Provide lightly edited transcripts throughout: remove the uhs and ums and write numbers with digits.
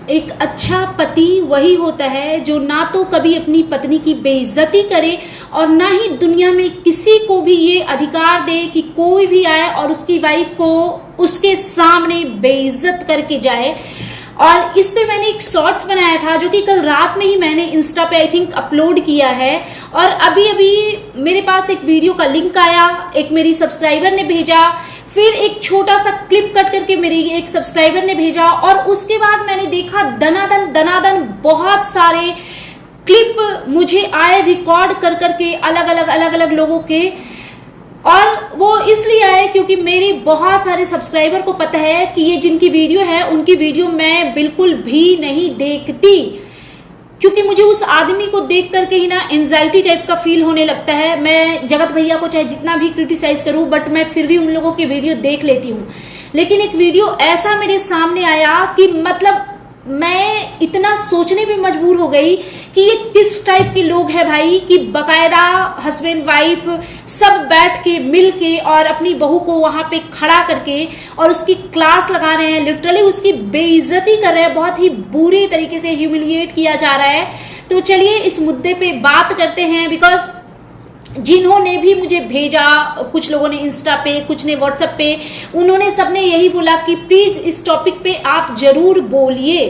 एक अच्छा पति वही होता है जो ना तो कभी अपनी पत्नी की बेइज्जती करे और ना ही दुनिया में किसी को भी ये अधिकार दे कि कोई भी आए और उसकी वाइफ को उसके सामने बेइज्जत करके जाए। और इस पे मैंने एक शॉर्ट्स बनाया था जो कि कल रात में ही मैंने इंस्टा पे आई थिंक अपलोड किया है, और अभी अभी मेरे पास एक वीडियो का लिंक आया, एक मेरी सब्सक्राइबर ने भेजा, फिर एक छोटा सा क्लिप कट करके मेरी एक सब्सक्राइबर ने भेजा, और उसके बाद मैंने देखा दनादन बहुत सारे क्लिप मुझे आए रिकॉर्ड कर करके अलग अलग लोगों के। और वो इसलिए आए क्योंकि मेरे बहुत सारे सब्सक्राइबर को पता है कि ये जिनकी वीडियो है उनकी वीडियो मैं बिल्कुल भी नहीं देखती, क्योंकि मुझे उस आदमी को देख करके ही ना एंजाइटी टाइप का फील होने लगता है। मैं जगत भैया को चाहे जितना भी क्रिटिसाइज करूं, बट मैं फिर भी उन लोगों की वीडियो देख लेती हूं। लेकिन एक वीडियो ऐसा मेरे सामने आया कि मतलब मैं इतना सोचने पे मजबूर हो गई कि ये किस टाइप के लोग हैं भाई, कि बकायदा हस्बैंड वाइफ सब बैठ के मिल के और अपनी बहू को वहां पे खड़ा करके और उसकी क्लास लगा रहे हैं, लिटरली उसकी बेइज्जती कर रहे हैं, बहुत ही बुरे तरीके से ह्यूमिलिएट किया जा रहा है। तो चलिए इस मुद्दे पे बात करते हैं, बिकॉज जिन्होंने भी मुझे भेजा, कुछ लोगों ने इंस्टा पे, कुछ ने व्हाट्सएप पे, उन्होंने सबने यही बोला कि प्लीज इस टॉपिक पे आप जरूर बोलिए।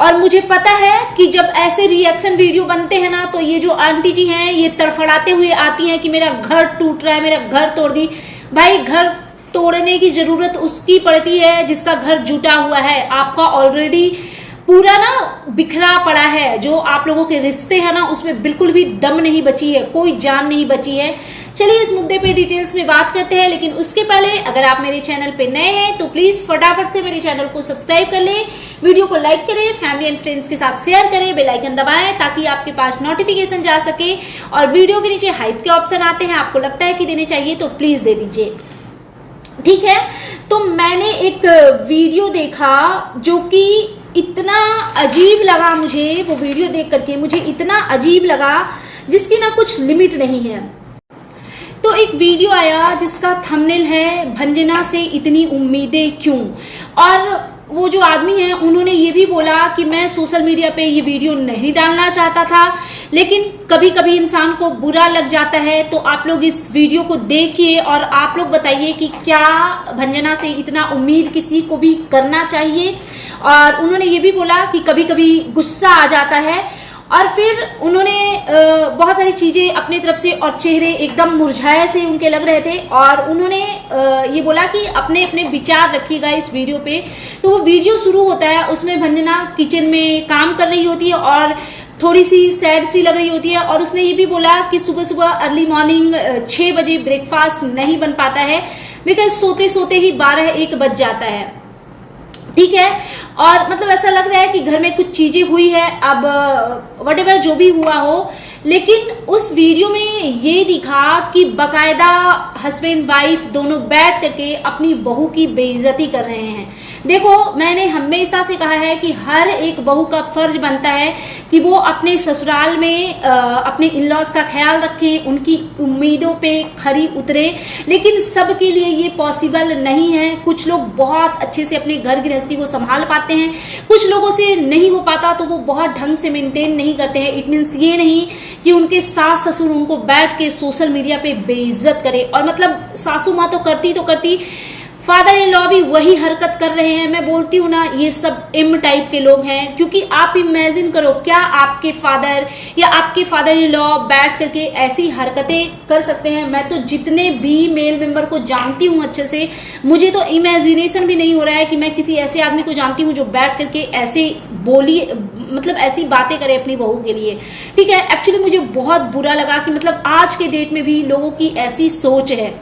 और मुझे पता है कि जब ऐसे रिएक्शन वीडियो बनते हैं ना, तो ये जो आंटी जी हैं ये तड़फड़ाते हुए आती हैं कि मेरा घर टूट रहा है, मेरा घर तोड़ दी। भाई घर तोड़ने की जरूरत उसकी पड़ती है जिसका घर जुटा हुआ है, आपका ऑलरेडी पूरा ना बिखरा पड़ा है। जो आप लोगों के रिश्ते हैं ना उसमें बिल्कुल भी दम नहीं बची है, कोई जान नहीं बची है। चलिए इस मुद्दे पे डिटेल्स में बात करते हैं, लेकिन उसके पहले अगर आप मेरे चैनल पे नए हैं तो प्लीज फटाफट से मेरे चैनल को सब्सक्राइब कर लें, वीडियो को लाइक करें, फैमिली एंड फ्रेंड्स के साथ शेयर करें, बेल आइकन दबाएं ताकि आपके पास नोटिफिकेशन जा सके। और वीडियो के नीचे हाइप के ऑप्शन आते हैं, आपको लगता है कि देने चाहिए तो प्लीज दे दीजिए, ठीक है। तो मैंने एक वीडियो देखा जो कि इतना अजीब लगा मुझे, वो वीडियो देख करके मुझे इतना अजीब लगा जिसकी ना कुछ लिमिट नहीं है। तो एक वीडियो आया जिसका थंबनेल है भंजना से इतनी उम्मीदें क्यों, और वो जो आदमी है उन्होंने ये भी बोला कि मैं सोशल मीडिया पे ये वीडियो नहीं डालना चाहता था, लेकिन कभी कभी इंसान को बुरा लग जाता है। तो आप लोग इस वीडियो को देखिए और आप लोग बताइए कि क्या भंजना से इतना उम्मीद किसी को भी करना चाहिए। और उन्होंने ये भी बोला कि कभी कभी गुस्सा आ जाता है, और फिर उन्होंने बहुत सारी चीजें अपनी तरफ से, और चेहरे एकदम मुरझाए से उनके लग रहे थे, और उन्होंने ये बोला कि अपने अपने विचार रखिएगा इस वीडियो पे। तो वो वीडियो शुरू होता है, उसमें भंजना किचन में काम कर रही होती है और थोड़ी सी सैड सी लग रही होती है, और उसने ये भी बोला कि सुबह सुबह अर्ली मॉर्निंग 6 बजे ब्रेकफास्ट नहीं बन पाता है, बिकॉज सोते सोते ही 12-1 बज जाता है, ठीक है। और मतलब ऐसा लग रहा है कि घर में कुछ चीजें हुई है, अब व्हाटएवर जो भी हुआ हो। लेकिन उस वीडियो में ये दिखा कि बकायदा हस्बैंड वाइफ दोनों बैठ करके अपनी बहू की बेइज्जती कर रहे हैं। देखो मैंने हमेशा से कहा है कि हर एक बहू का फर्ज बनता है कि वो अपने ससुराल में अपने इन-लॉज का ख्याल रखे, उनकी उम्मीदों पे खरी उतरे, लेकिन सबके लिए ये पॉसिबल नहीं है। कुछ लोग बहुत अच्छे से अपने घर गृहस्थी को संभाल पाते हैं, कुछ लोगों से नहीं हो पाता तो वो बहुत ढंग से मेंटेन नहीं करते हैं। इट मीन्स ये नहीं कि उनके सास ससुर उनको बैठ के सोशल मीडिया पे बेइज्जत करे, और मतलब सासू माँ तो करती, फादर इन लॉ भी वही हरकत कर रहे हैं। मैं बोलती हूँ ना ये सब एम टाइप के लोग हैं, क्योंकि आप इमेजिन करो क्या आपके फादर या आपके फादर इन लॉ बैठ करके ऐसी हरकतें कर सकते हैं। मैं तो जितने भी मेल मेंबर को जानती हूँ अच्छे से, मुझे तो इमेजिनेशन भी नहीं हो रहा है कि मैं किसी ऐसे आदमी को जानती हूँ जो बैठ करके ऐसे बोली, मतलब ऐसी बातें करे अपनी बहू के लिए, ठीक है। एक्चुअली मुझे बहुत बुरा लगा कि मतलब आज के डेट में भी लोगों की ऐसी सोच है,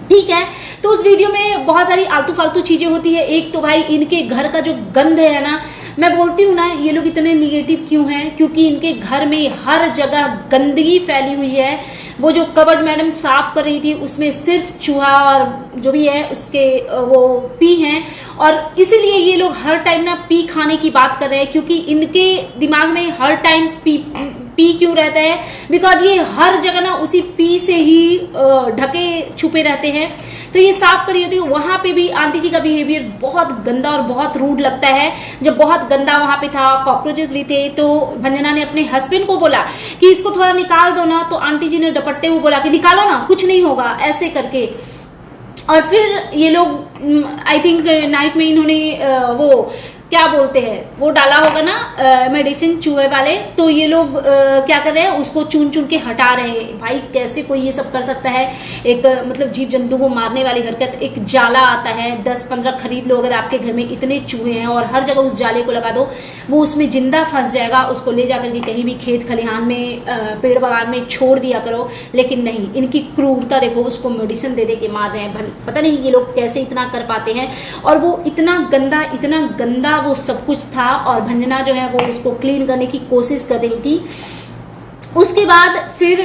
ठीक है। तो उस वीडियो में बहुत सारी आलतू फालतू चीजें होती है। एक तो भाई इनके घर का जो गंध है ना, मैं बोलती हूँ ना ये लोग इतने निगेटिव क्यों हैं, क्योंकि इनके घर में हर जगह गंदगी फैली हुई है। वो जो कबर्ड मैडम साफ कर रही थी उसमें सिर्फ चूहा और जो भी है उसके वो पी हैं, और इसीलिए ये लोग हर टाइम ना पी खाने की बात कर रहे हैं, क्योंकि इनके दिमाग में हर टाइम पी क्यों रहता है, बिकॉज ये हर जगह ना उसी पी से ही ढके छुपे रहते हैं। तो ये साफ करी होती है। वहां पे भी आंटी जी का बिहेवियर बहुत गंदा और बहुत रूड लगता है। जब बहुत गंदा वहां पे था, कॉकरोचेस भी थे, तो भंजना ने अपने हस्बैंड को बोला कि इसको थोड़ा निकाल दो ना, तो आंटी जी ने डपटते हुए बोला कि निकालो ना, कुछ नहीं होगा, ऐसे करके। और फिर ये लोग आई थिंक नाइट में इन्होंने वो क्या बोलते हैं वो डाला होगा ना मेडिसिन चूहे वाले, तो ये लोग क्या कर रहे हैं, उसको चुन चुन के हटा रहे हैं। भाई कैसे कोई ये सब कर सकता है, एक मतलब जीव जंतु को मारने वाली हरकत। एक जाला आता है 10-15 खरीद लो, अगर आपके घर में इतने चूहे हैं और हर जगह उस जाले को लगा दो, वो उसमें जिंदा फंस जाएगा। उसको ले जाकर के कहीं भी खेत खलिहान में पेड़ बागान में छोड़ दिया करो, लेकिन नहीं, इनकी क्रूरता देखो, उसको मेडिसिन दे दे के मार रहे हैं। पता नहीं ये लोग कैसे इतना कर पाते हैं। और वो इतना गंदा वो सब कुछ था, और भंजना जो है वो उसको क्लीन करने की कोशिश कर रही थी। उसके बाद फिर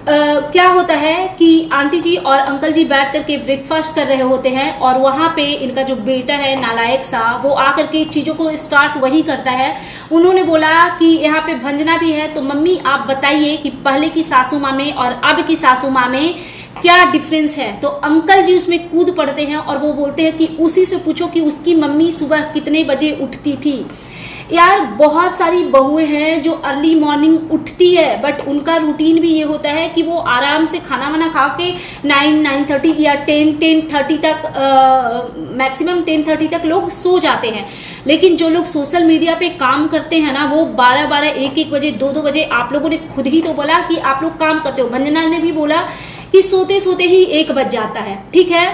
क्या होता है कि आंटी जी और अंकल जी बैठ करके ब्रेकफास्ट कर रहे होते हैं, और वहां पे इनका जो बेटा है नालायक सा, वो आकर के चीजों को स्टार्ट वही करता है। उन्होंने बोला कि यहाँ पे भंजना भी है, तो मम्मी आप बताइए कि पहले की सासू माँ में और अब की सासू माँ में क्या डिफरेंस है। तो अंकल जी उसमें कूद पड़ते हैं और वो बोलते हैं कि उसी से पूछो कि उसकी मम्मी सुबह कितने बजे उठती थी। यार बहुत सारी बहुएं हैं जो अर्ली मॉर्निंग उठती है, बट उनका रूटीन भी ये होता है कि वो आराम से खाना वाना खा के 9-9:30 या 10-10:30 तक मैक्सिमम 10:30 तक लोग सो जाते हैं। लेकिन जो लोग सोशल मीडिया पे काम करते हैं ना, वो 12-12, 1-1 बजे, 2-2 बजे, आप लोगों ने खुद ही तो बोला कि आप लोग काम करते हो। भंजना ने भी बोला कि सोते सोते ही 1 बज जाता है, ठीक है।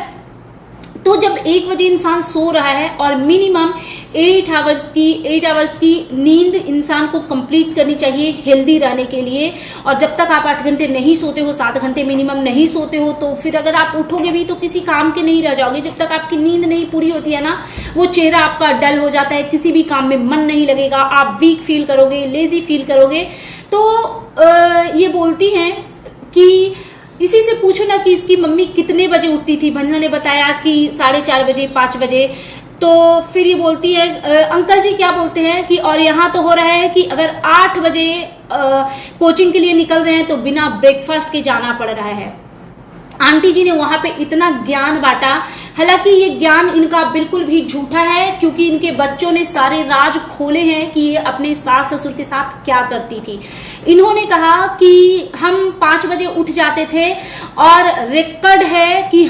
तो जब 1 बजे इंसान सो रहा है और मिनिमम 8 आवर्स की नींद इंसान को कंप्लीट करनी चाहिए हेल्दी रहने के लिए। और जब तक आप 8 घंटे नहीं सोते हो, 7 घंटे मिनिमम नहीं सोते हो, तो फिर अगर आप उठोगे भी तो किसी काम के नहीं रह जाओगे। जब तक आपकी नींद नहीं पूरी होती है ना, वो चेहरा आपका डल हो जाता है, किसी भी काम में मन नहीं लगेगा, आप वीक फील करोगे, लेजी फील करोगे। तो ये बोलती हैं कि इसी से पूछो ना कि इसकी मम्मी कितने बजे उठती थी। भंजना ने बताया कि 4:30 बजे, 5 बजे। तो फिर ये बोलती है अंकल जी क्या बोलते हैं कि और यहाँ तो हो रहा है कि अगर 8 बजे कोचिंग के लिए निकल रहे हैं तो बिना ब्रेकफास्ट के जाना पड़ रहा है। आंटी जी ने वहां पे इतना ज्ञान बांटा, हालांकि ये ज्ञान इनका बिल्कुल भी झूठा है, क्योंकि इनके बच्चों ने सारे राज खोले हैं कि ये अपने सास ससुर के साथ क्या करती थी। इन्होंने कहा कि हम 5 बजे उठ जाते थे और रिकॉर्ड है कि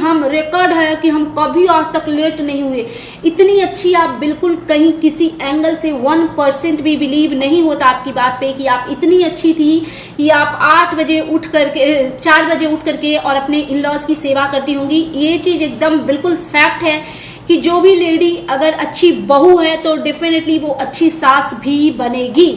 हम कभी आज तक लेट नहीं हुए। इतनी अच्छी आप बिल्कुल कहीं किसी एंगल से 1% भी बिलीव नहीं होता आपकी बात पे कि आप इतनी अच्छी थी कि आप 4 बजे उठ करके और अपने इन-लॉज की सेवा करती होंगी। ये चीज एकदम बिल्कुल फैक्ट है कि जो भी लेडी अगर अच्छी बहू है तो डेफिनेटली वो अच्छी सास भी बनेगी।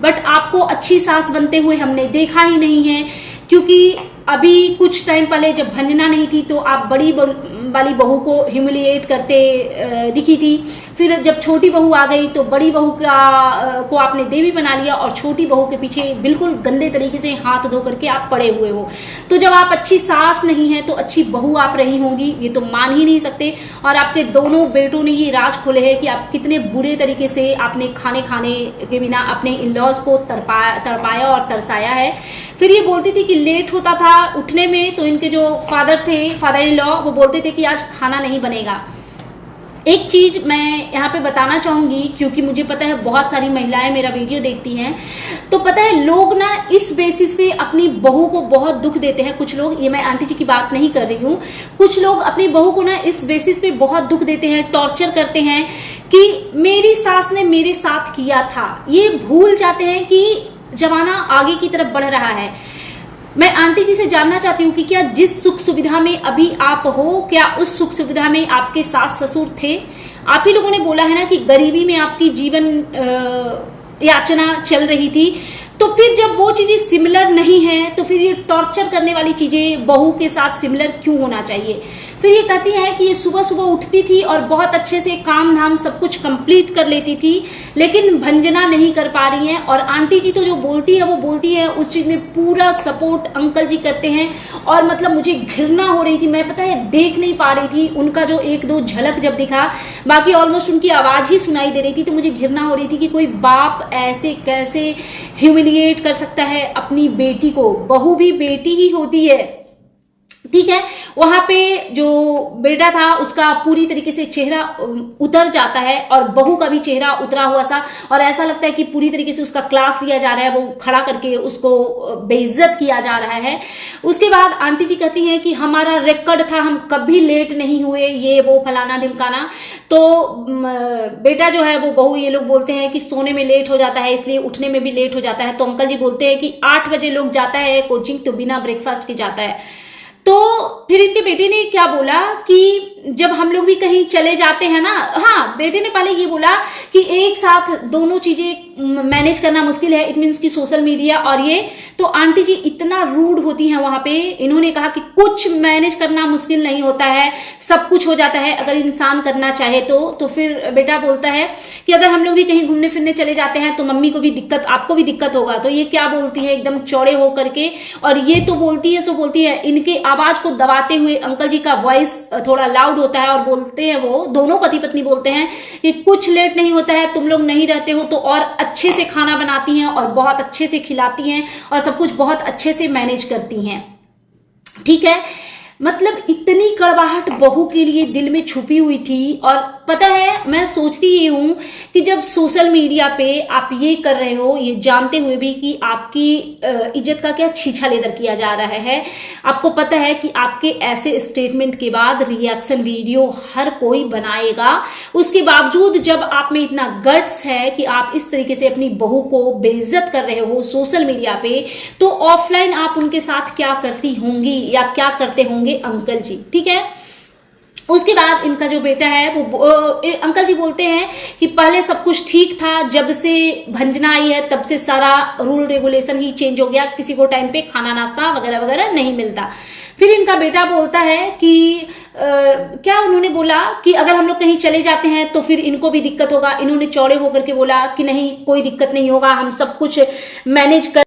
बट आपको अच्छी सास बनते हुए हमने देखा ही नहीं है, क्योंकि अभी कुछ टाइम पहले जब भंजना नहीं थी तो आप बड़ी वाली बहू को ह्यूमिलिएट करते दिखी थी। फिर जब छोटी बहू आ गई तो बड़ी बहू को आपने देवी बना लिया, और छोटी बहू के पीछे बिल्कुल गंदे तरीके से हाथ धो करके आप पड़े हुए हो। तो जब आप अच्छी सास नहीं है तो अच्छी बहू आप रही होंगी, ये तो मान ही नहीं सकते। और आपके दोनों बेटों ने ये राज खोले हैं कि आप कितने बुरे तरीके से आपने खाने के बिना अपने इन-लॉज को तड़पाया और तरसाया है। फिर ये बोलती थी कि लेट होता था उठने में, तो इनके जो फादर इन लॉ, वो बोलते थे कि आज खाना नहीं बनेगा। एक चीज मैं यहाँ पे बताना चाहूंगी, क्योंकि मुझे पता है बहुत सारी महिलाएं मेरा वीडियो देखती हैं, तो पता है लोग ना इस बेसिस पे अपनी बहू को बहुत दुख देते हैं। कुछ लोग, ये मैं आंटी जी की बात नहीं कर रही हूँ, कुछ लोग अपनी बहू को ना इस बेसिस पे बहुत दुख देते हैं, टॉर्चर करते हैं कि मेरी सास ने मेरे साथ किया था। ये भूल जाते हैं कि जमाना आगे की तरफ बढ़ रहा है। मैं आंटी जी से जानना चाहती हूँ कि क्या जिस सुख सुविधा में अभी आप हो, क्या उस सुख सुविधा में आपके सास ससुर थे? आप ही लोगों ने बोला है ना कि गरीबी में आपकी जीवन याचना चल रही थी। तो फिर जब वो चीजें सिमिलर नहीं है तो फिर ये टॉर्चर करने वाली चीजें बहू के साथ सिमिलर क्यों होना चाहिए? फिर ये कहती है कि ये सुबह सुबह उठती थी और बहुत अच्छे से काम धाम सब कुछ कंप्लीट कर लेती थी, लेकिन भंजना नहीं कर पा रही है। और आंटी जी तो जो बोलती है वो बोलती है, उस चीज में पूरा सपोर्ट अंकल जी करते हैं। और मतलब मुझे घृणा हो रही थी, मैं पता है देख नहीं पा रही थी उनका जो 1-2 झलक जब दिखा, बाकी ऑलमोस्ट उनकी आवाज ही सुनाई दे रही थी। तो मुझे घृणा हो रही थी कि कोई बाप ऐसे कैसे ह्यूमिलिएट कर सकता है अपनी बेटी को। बहू भी बेटी ही होती है, ठीक है। वहां पे जो बेटा था उसका पूरी तरीके से चेहरा उतर जाता है और बहू का भी चेहरा उतरा हुआ सा, और ऐसा लगता है कि पूरी तरीके से उसका क्लास लिया जा रहा है, वो खड़ा करके उसको बेइज्जत किया जा रहा है। उसके बाद आंटी जी कहती हैं कि हमारा रिकॉर्ड था, हम कभी लेट नहीं हुए, ये वो फलाना ढिमकाना। तो बेटा जो है वो बहू ये लोग बोलते हैं कि सोने में लेट हो जाता है इसलिए उठने में भी लेट हो जाता है। तो अंकल जी बोलते हैं कि 8 बजे लोग जाता है कोचिंग तो बिना ब्रेकफास्ट के जाता है। तो फिर इनके बेटे ने क्या बोला कि जब हम लोग भी कहीं चले जाते हैं ना, हाँ बेटे ने पहले ये बोला कि एक साथ दोनों चीजें मैनेज करना मुश्किल है, इट मीन्स कि सोशल मीडिया और ये। तो आंटी जी इतना रूड होती हैं वहां पे, इन्होंने कहा कि कुछ मैनेज करना मुश्किल नहीं होता है, सब कुछ हो जाता है अगर इंसान करना चाहे तो फिर बेटा बोलता है कि अगर हम लोग भी कहीं घूमने फिरने चले जाते हैं तो मम्मी को भी दिक्कत, आपको भी दिक्कत होगा। तो ये क्या बोलती है एकदम चौड़े हो करके, और ये तो बोलती है सो बोलती है। इनके आवाज को दबाते हुए अंकल जी का वॉइस थोड़ा लाउड होता है और बोलते हैं, वो दोनों पति पत्नी बोलते हैं कि कुछ लेट नहीं होता है, तुम लोग नहीं रहते हो तो और अच्छे से खाना बनाती हैं और बहुत अच्छे से खिलाती हैं और सब कुछ बहुत अच्छे से मैनेज करती हैं। ठीक है, मतलब इतनी कड़वाहट बहू के लिए दिल में छुपी हुई थी। और पता है मैं सोचती ये हूं कि जब सोशल मीडिया पे आप ये कर रहे हो, ये जानते हुए भी कि आपकी इज्जत का क्या छीछा लेदर किया जा रहा है, आपको पता है कि आपके ऐसे स्टेटमेंट के बाद रिएक्शन वीडियो हर कोई बनाएगा, उसके बावजूद जब आप में इतना गट्स है कि आप इस तरीके से अपनी बहू को बेइज्जत कर रहे हो सोशल मीडिया पे, तो ऑफलाइन आप उनके साथ क्या करती होंगी या क्या करते होंगे अंकल जी। ठीक है, उसके बाद इनका जो बेटा है वो अंकल जी बोलते हैं कि पहले सब कुछ ठीक था, जब से भंजना आई है तब से सारा रूल रेगुलेशन ही चेंज हो गया, किसी को टाइम पे खाना नाश्ता वगैरह वगैरह नहीं मिलता। फिर इनका बेटा बोलता है कि क्या उन्होंने बोला कि अगर हम लोग कहीं चले जाते हैं तो फिर इनको भी दिक्कत होगा। इन्होंने चौड़े होकर के बोला कि नहीं कोई दिक्कत नहीं होगा, हम सब कुछ मैनेज कर।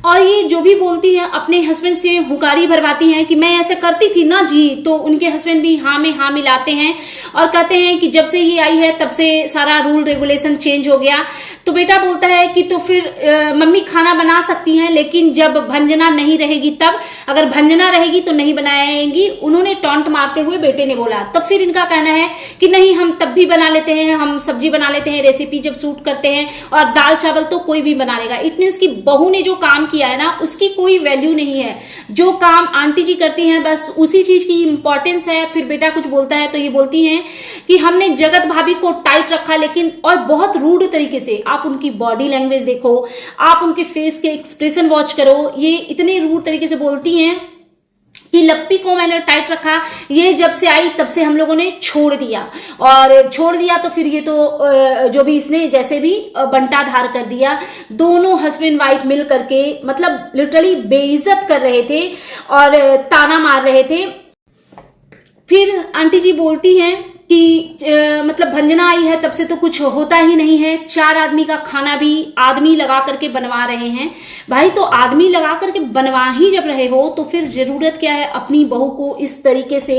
और ये जो भी बोलती है अपने हस्बैंड से हुंकारी भरवाती हैं कि मैं ऐसे करती थी ना जी। तो उनके हस्बैंड भी हाँ में हाँ मिलाते हैं और कहते हैं कि जब से ये आई है तब से सारा रूल रेगुलेशन चेंज हो गया। तो बेटा बोलता है कि तो फिर मम्मी खाना बना सकती हैं लेकिन जब भंजना नहीं रहेगी तब, अगर भंजना रहेगी तो नहीं बनाएंगी, उन्होंने टॉन्ट मारते हुए बेटे ने बोला। तब फिर इनका कहना है कि नहीं हम तब भी बना लेते हैं, हम सब्जी बना लेते हैं, रेसिपी जब शूट करते हैं, और दाल चावल तो कोई भी बना लेगा। इट मीन्स कि बहू ने जो काम किया है ना उसकी कोई वैल्यू नहीं है, जो काम आंटी जी करती हैं बस उसी चीज की इंपॉर्टेंस है। फिर बेटा कुछ बोलता है तो ये बोलती हैं कि हमने जगत भाभी को टाइट रखा, लेकिन और बहुत रूड तरीके से। आप उनकी बॉडी लैंग्वेज देखो, आप उनके फेस के एक्सप्रेशन वॉच करो, ये इतने रूड तरीके से बोलती हैं कि लप्पी को मैंने टाइट रखा, ये जब से आई तब से हम लोगों ने छोड़ दिया, और छोड़ दिया तो फिर ये तो जो भी इसने जैसे भी बंटाधार कर दिया। दोनों हस्बैंड वाइफ मिल करके मतलब लिटरली बेइज्जत कर रहे थे और ताना मार रहे थे। फिर आंटी जी बोलती हैं कि मतलब भंजना आई है तब से तो कुछ होता ही नहीं है, 4 आदमी का खाना भी आदमी लगा करके बनवा रहे हैं। भाई तो आदमी लगा करके बनवा ही जब रहे हो तो फिर जरूरत क्या है अपनी बहू को इस तरीके से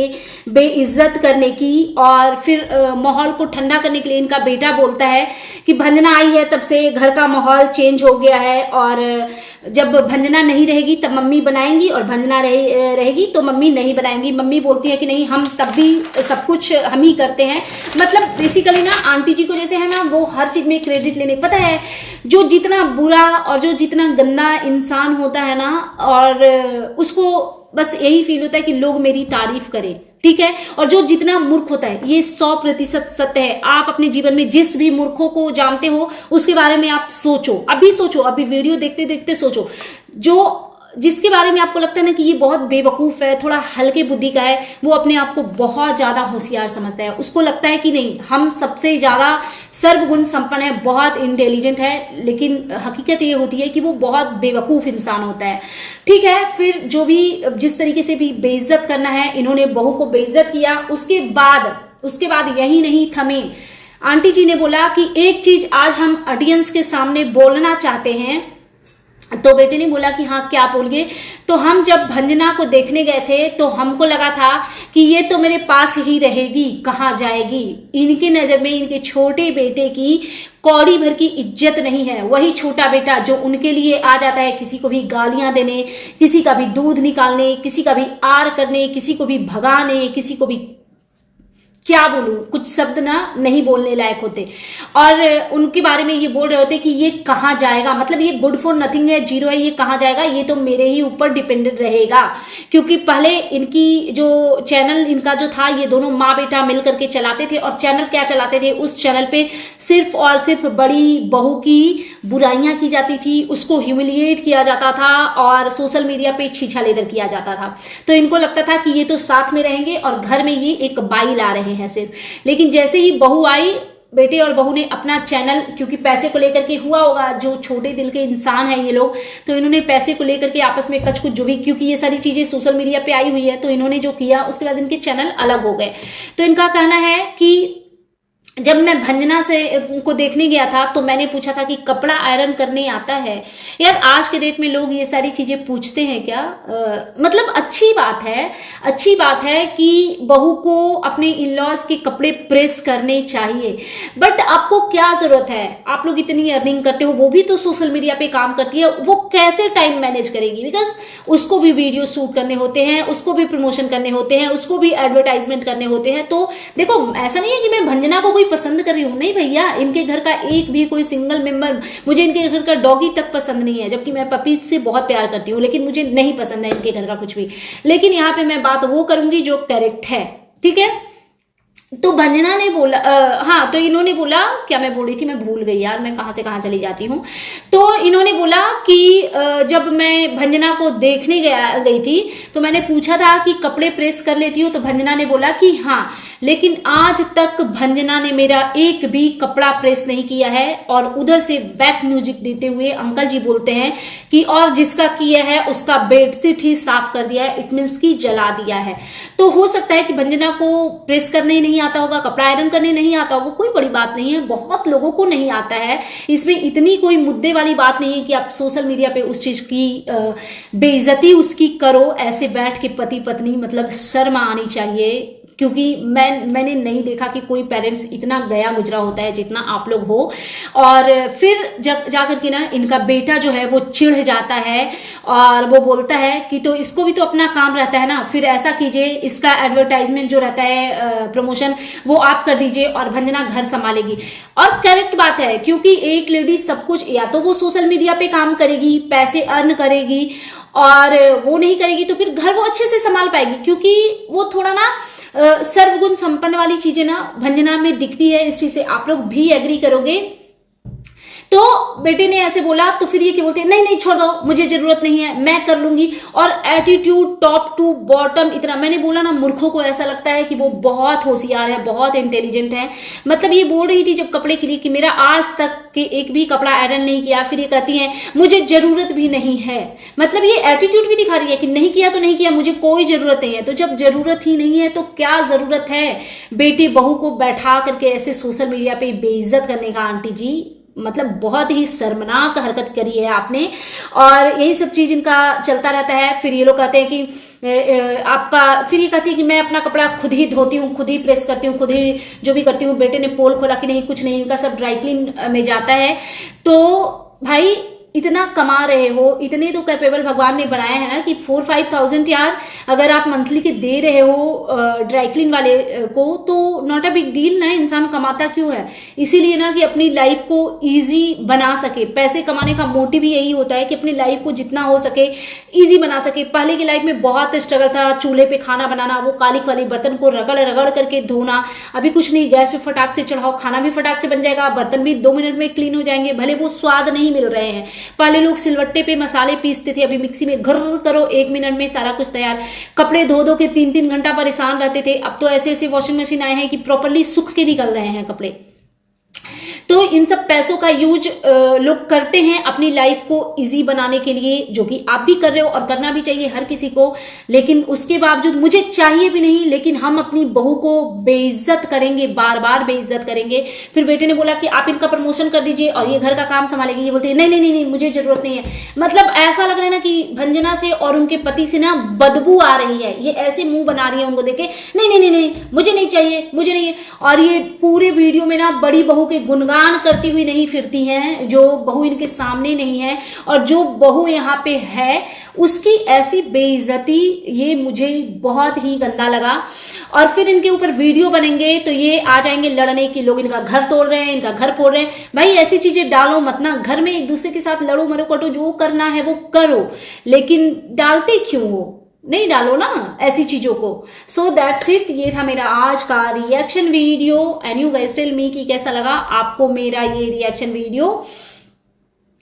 बेइज्जत करने की। और फिर माहौल को ठंडा करने के लिए इनका बेटा बोलता है कि भंजना आई है तब से घर का माहौल चेंज हो गया है, और जब भंजना नहीं रहेगी तब मम्मी बनाएंगी और भंजना रहेगी तो मम्मी नहीं बनाएंगी। मम्मी बोलती है कि नहीं हम तब भी सब कुछ हम ही करते हैं। मतलब बेसिकली ना आंटी जी को जैसे है ना वो हर चीज में क्रेडिट लेने, पता है जो जितना बुरा और जो जितना गंदा इंसान होता है ना, और उसको बस यही फील होता है कि लोग मेरी तारीफ करें। ठीक है, और जो जितना मूर्ख होता है ये 100% सत्य है। आप अपने जीवन में जिस भी मूर्खों को जानते हो उसके बारे में आप सोचो, अभी सोचो, अभी वीडियो देखते देखते सोचो। जो जिसके बारे में आपको लगता है ना कि ये बहुत बेवकूफ है, थोड़ा हल्के बुद्धि का है, वो अपने आप को बहुत ज्यादा होशियार समझता है। उसको लगता है कि नहीं हम सबसे ज्यादा सर्वगुण संपन्न है, बहुत इंटेलिजेंट है, लेकिन हकीकत ये होती है कि वो बहुत बेवकूफ इंसान होता है। ठीक है, फिर जो भी जिस तरीके से भी बेइज्जत करना है इन्होंने बहू को बेइज्जत किया। उसके बाद यही नहीं थमे, आंटी जी ने बोला कि एक चीज आज हम ऑडियंस के सामने बोलना चाहते हैं। तो बेटे ने बोला कि हाँ क्या बोलिए। तो हम जब भंजना को देखने गए थे तो हमको लगा था कि ये तो मेरे पास ही रहेगी, कहाँ जाएगी। इनकी नजर में इनके छोटे बेटे की कौड़ी भर की इज्जत नहीं है। वही छोटा बेटा जो उनके लिए आ जाता है किसी को भी गालियां देने, किसी का भी दूध निकालने, किसी का भी आर करने, किसी को भी भगाने, किसी को भी क्या बोलूं, कुछ शब्द ना नहीं बोलने लायक होते। और उनके बारे में ये बोल रहे होते कि ये कहाँ जाएगा, मतलब ये गुड फॉर नथिंग है, जीरो है, ये कहाँ जाएगा, ये तो मेरे ही ऊपर डिपेंडेंट रहेगा। क्योंकि पहले इनकी जो चैनल इनका जो था, ये दोनों माँ बेटा मिल करके चलाते थे। और चैनल क्या चलाते थे, उस चैनल पे सिर्फ और सिर्फ बड़ी बहू की बुराइयां की जाती थी, उसको ह्यूमिलिएट किया जाता था और सोशल मीडिया पे छीछा लेकर किया जाता था। तो इनको लगता था कि ये तो साथ में रहेंगे और घर में ये एक बाई ला रहे हैं सिर्फ। लेकिन जैसे ही बहू आई, बेटे और बहू ने अपना चैनल, क्योंकि पैसे को लेकर के हुआ होगा, जो छोटे दिल के इंसान है ये लोग, तो इन्होंने पैसे को लेकर के आपस में कच कुछ जो भी, क्योंकि ये सारी चीजें सोशल मीडिया पे आई हुई है, तो इन्होंने जो किया उसके बाद इनके चैनल अलग हो गए। तो इनका कहना है कि जब मैं भंजना से को देखने गया था तो मैंने पूछा था कि कपड़ा आयरन करने आता है। यार आज के डेट में लोग ये सारी चीजें पूछते हैं क्या? मतलब अच्छी बात है कि बहू को अपने इन लॉज के कपड़े प्रेस करने चाहिए, बट आपको क्या जरूरत है? आप लोग इतनी अर्निंग करते हो, वो भी तो सोशल मीडिया पे काम करती है, वो कैसे टाइम मैनेज करेगी? बिकॉज उसको भी वीडियो शूट करने होते हैं, उसको भी प्रमोशन करने होते हैं, उसको भी एडवर्टाइजमेंट करने होते हैं। तो देखो, ऐसा नहीं है कि मैं भंजना को पसंद कर रही हूं, नहीं भैया, इनके घर का एक भी कोई सिंगल मेंबर, मुझे इनके घर का डॉगी तक पसंद नहीं है, जबकि मैं पपीज से बहुत प्यार करती हूँ, लेकिन मुझे नहीं पसंद है इनके घर का कुछ भी। लेकिन यहाँ पे मैं बात वो करूंगी जो करेक्ट है, ठीक है? तो भंजना ने बोला हाँ, तो इन्होंने बोला, क्या मैं बोल रही थी, मैं भूल गई यार, मैं कहां से कहां चली जाती हूँ। तो इन्होंने बोला कि जब मैं भंजना को देखने गई थी तो मैंने पूछा था कि कपड़े प्रेस कर लेती हो, तो भंजना ने बोला कि हाँ, लेकिन आज तक भंजना ने मेरा एक भी कपड़ा प्रेस नहीं किया है। और उधर से बैक म्यूजिक देते हुए अंकल जी बोलते हैं कि और जिसका किया है उसका बेडशीट ही साफ कर दिया है, इट मीन्स की जला दिया है। तो हो सकता है कि भंजना को प्रेस करने नहीं आता होगा, कपड़ा आयरन करने नहीं आता होगा, कोई बड़ी बात नहीं है, बहुत लोगों को नहीं आता है। इसमें इतनी कोई मुद्दे वाली बात नहीं है कि आप सोशल मीडिया पे उस चीज की बेइज्जती उसकी करो ऐसे बैठ के पति पत्नी, मतलब शर्म आनी चाहिए। क्योंकि मैंने नहीं देखा कि कोई पेरेंट्स इतना गया गुजरा होता है जितना आप लोग हो। और फिर जाकर के ना इनका बेटा जो है वो चिढ़ जाता है और वो बोलता है कि तो इसको भी तो अपना काम रहता है ना, फिर ऐसा कीजिए, इसका एडवर्टाइजमेंट जो रहता है प्रमोशन वो आप कर दीजिए और भंजना घर संभालेगी। और करेक्ट बात है, क्योंकि एक लेडी सब कुछ, या तो वो सोशल मीडिया पे काम करेगी, पैसे अर्न करेगी, और वो नहीं करेगी तो फिर घर वो अच्छे से संभाल पाएगी, क्योंकि वो थोड़ा ना सर्वगुण संपन्न वाली चीजें ना भंजना में दिखती है। इस चीज से आप लोग भी एग्री करोगे। तो बेटे ने ऐसे बोला तो फिर ये क्या बोलते हैं, नहीं नहीं छोड़ दो, मुझे जरूरत नहीं है, मैं कर लूंगी। और एटीट्यूड टॉप टू बॉटम इतना, मैंने बोला ना, मूर्खों को ऐसा लगता है कि वो बहुत होशियार है, बहुत इंटेलिजेंट है। मतलब ये बोल रही थी जब कपड़े के लिए कि मेरा आज तक के एक भी कपड़ा आयरन नहीं किया, फिर ये कहती है मुझे जरूरत भी नहीं है। मतलब ये एटीट्यूड भी दिखा रही है कि नहीं किया तो नहीं किया, मुझे कोई जरूरत नहीं है। तो जब जरूरत ही नहीं है तो क्या जरूरत है बेटी बहू को बैठा करके ऐसे सोशल मीडिया पे बेइज्जत करने का? आंटी जी, मतलब बहुत ही शर्मनाक हरकत करी है आपने। और यही सब चीज इनका चलता रहता है। फिर ये लोग कहते हैं कि फिर ये कहती है कि मैं अपना कपड़ा खुद ही धोती हूँ, खुद ही प्रेस करती हूँ, खुद ही जो भी करती हूँ। बेटे ने पोल खोला कि नहीं, कुछ नहीं, इनका सब ड्राई क्लीन में जाता है। तो भाई इतना कमा रहे हो, इतने तो कैपेबल भगवान ने बनाया है ना कि 4-5,000 यार अगर आप मंथली के दे रहे हो ड्राई क्लीन वाले को, तो नॉट अ बिग डील ना। इंसान कमाता क्यों है? इसीलिए ना कि अपनी लाइफ को इजी बना सके। पैसे कमाने का मोटिव यही होता है कि अपनी लाइफ को जितना हो सके इजी बना सके। पहले की लाइफ में बहुत स्ट्रगल था, चूल्हे पे खाना बनाना, वो काली काली बर्तन को रगड़ रगड़ करके धोना। अभी कुछ नहीं, गैस पे फटाक से चढ़ाओ, खाना भी फटाक से बन जाएगा, बर्तन भी 2 मिनट में क्लीन हो जाएंगे, भले वो स्वाद नहीं मिल रहे हैं। पहले लोग सिलवट्टे पे मसाले पीसते थे, अभी मिक्सी में घर करो 1 मिनट में सारा कुछ तैयार। कपड़े धो धो के 3-3 घंटा परेशान रहते थे, अब तो ऐसे ऐसे वॉशिंग मशीन आए हैं कि प्रॉपरली सूख के निकल रहे हैं कपड़े। तो इन सब पैसों का यूज लोग करते हैं अपनी लाइफ को इजी बनाने के लिए, जो कि आप भी कर रहे हो और करना भी चाहिए हर किसी को। लेकिन उसके बावजूद मुझे चाहिए भी नहीं, लेकिन हम अपनी बहू को बेइज्जत करेंगे, बार बार बेइज्जत करेंगे। फिर बेटे ने बोला कि आप इनका प्रमोशन कर दीजिए और ये घर का काम संभालेगी। ये बोलती है नहीं नहीं नहीं नहीं, मुझे जरूरत नहीं है। मतलब ऐसा लग रहा है ना कि भंजना से और उनके पति से ना बदबू आ रही है। ये ऐसे मुंह बना रही है उनको देखे, नहीं नहीं नहीं नहीं, मुझे नहीं चाहिए, मुझे नहीं है। और ये पूरे वीडियो में ना बड़ी बहू के गुणगान करती हुई नहीं फिरती हैं, जो बहू इनके सामने नहीं है। और जो बहू यहाँ पे है उसकी ऐसी बेइज्जती, ये मुझे बहुत ही गंदा लगा। और फिर इनके ऊपर वीडियो बनेंगे तो ये आ जाएंगे लड़ने की, लोग इनका घर तोड़ रहे हैं, इनका घर फोड़ रहे हैं। भाई ऐसी चीजें डालो मत ना, घर में एक दूसरे के साथ लड़ो मरो कटो, जो करना है वो करो, लेकिन डालते क्यों हो? नहीं डालो ना ऐसी चीजों को। सो दैट्स इट, ये था मेरा आज का reaction video. And you guys tell me कि कैसा लगा आपको मेरा ये रिएक्शन वीडियो।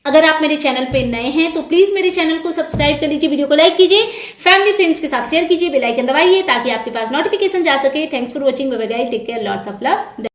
अगर आप मेरे चैनल पे नए हैं तो प्लीज मेरे चैनल को सब्सक्राइब कर लीजिए, वीडियो को लाइक कीजिए, फैमिली फ्रेंड्स के साथ शेयर कीजिए, बेल आइकन दबाइए ताकि आपके पास नोटिफिकेशन जा सके। Thanks for watching, bye bye guys, take care, lots of love.